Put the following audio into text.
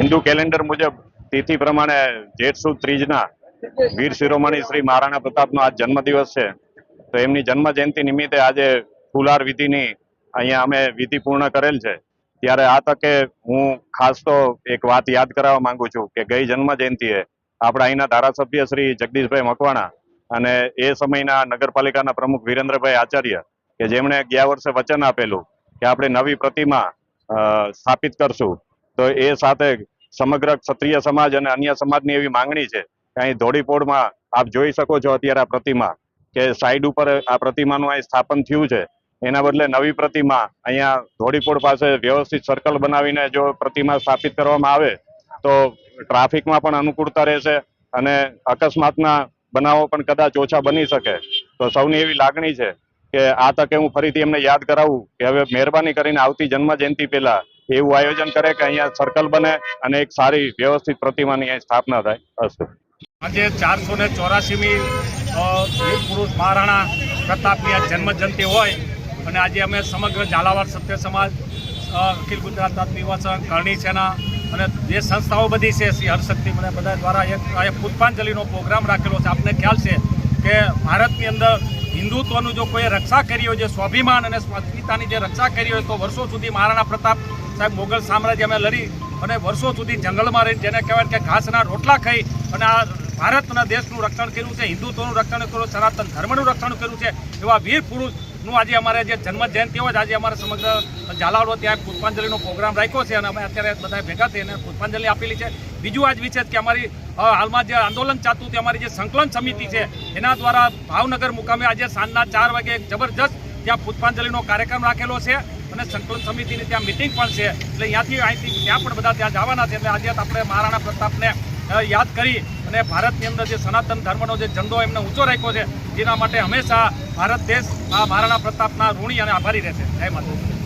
Hindu calendar મુજબ તિથિ પ્રમાણે જેઠ સુદ ત્રીજના વીર શિરોમણી શ્રી મહારાણા પ્રતાપનો આજ જન્મદિવસ છે. તો એમની જન્મ જયંતિ નિમિત્તે આજે ફુલાર વિધિની અહીંયા અમે વિધિ પૂર્ણ કરેલ છે. ત્યારે આ તકે હું ખાસ તો એક વાત યાદ કરાવવા માંગુ છું કે ગઈ જન્મ જયંતિએ આપણા અહીંના ધારાસભ્ય શ્રી જગદીશભાઈ મકવાણા અને એ સમયના નગરપાલિકાના પ્રમુખ વિરેન્દ્રભાઈ આચાર્ય કે જેમણે ગયા વર્ષે વચન આપેલું કે આપણે નવી પ્રતિમા સ્થાપિત કરશું. તો એ સાથે સમગ્ર ક્ષત્રિય સમાજ અને અન્ય સમાજની એવી માંગણી છે કે અહીં ધોળીપોળમાં આપ જોઈ શકો છો અત્યારે આ પ્રતિમા કે સાઈડ ઉપર આ પ્રતિમાનું અહીં સ્થાપન થયું છે. એના બદલે નવી પ્રતિમા અહીંયા ધોળીપોળ પાસે વ્યવસ્થિત સર્કલ બનાવીને જો પ્રતિમા સ્થાપિત કરવામાં આવે તો ટ્રાફિકમાં પણ અનુકૂળતા રહેશે અને અકસ્માતના બનાવો પણ કદાચ ઓછા બની શકે. તો સૌની એવી લાગણી છે કે આ તકે હું ફરીથી એમને યાદ કરાવું કે હવે મહેરબાની કરીને આવતી જન્મ જયંતિ પહેલા એવું આયોજન કરે કે અહીંયા સર્કલ બને અને એક સારી વ્યવસ્થિત પ્રતિમાની અહીં સ્થાપના થાય. અસ્તુ. આજે 484મી વીર પુરુષ મહારાણા પ્રતાપની જન્મ જયંતિ હોય અને આજે અમે સમગ્ર ઝાલાવાડ સત્ય સમાજ, અખિલ ગુજરાત નિવાસન, કરણી સેના અને જે સંસ્થાઓ બધી છે, શ્રી હરશક્તિ મને બધા દ્વારા એક પુષ્પાંજલિનો પ્રોગ્રામ રાખેલો છે. આપને ખ્યાલ છે કે ભારતની અંદર હિન્દુત્વનું જો કોઈ રક્ષા કરી હોય, જે સ્વાભિમાન અને અસ્મિતાની જે રક્ષા કરી હોય, તો વર્ષો સુધી મહારાણા પ્રતાપ સાહેબ મોગલ સામ્રાજ્ય અમે લડી અને વર્ષો સુધી જંગલમાં રહી, જેને કહેવાય કે ઘાસના રોટલા ખાઈ અને આ ભારતના દેશનું રક્ષણ કર્યું છે, હિન્દુત્વનું રક્ષણ કર્યું, સનાતન ધર્મનું રક્ષણ કર્યું છે. એવા વીર પુરુષનું આજે અમારે જે જન્મ જયંતિ હોય, આજે અમારે સમગ્ર ઝાલાવાડ ત્યાં પુષ્પાંજલિનો પ્રોગ્રામ રાખ્યો છે અને અમે અત્યારે બધા ભેગા થઈને પુષ્પાંજલિ આપેલી છે. બીજું આજ વિશેષ કે અમારી હાલમાં જે આંદોલન ચાલતું તે અમારી જે સંકલન સમિતિ છે એના દ્વારા ભાવનગર મુકામે આજે સાંજના 4 વાગે એક જબરજસ્ત ત્યાં પુષ્પાંજલિનો કાર્યક્રમ રાખેલો છે અને સંકલન સમિતિની ત્યાં મિટિંગ પણ છે. એટલે અહીંથી ત્યાં પણ બધા ત્યાં જવાના છે. એટલે આજે આપણે મહારાણા પ્રતાપને યાદ કરી અને ભારતની અંદર જે સનાતન ધર્મનો જે ઝંડો એમને ઊંચો રાખ્યો છે, જેના માટે હંમેશા ભારત દેશ આ મહારાણા પ્રતાપના ઋણી અને આભારી રહેશે. જય માતા.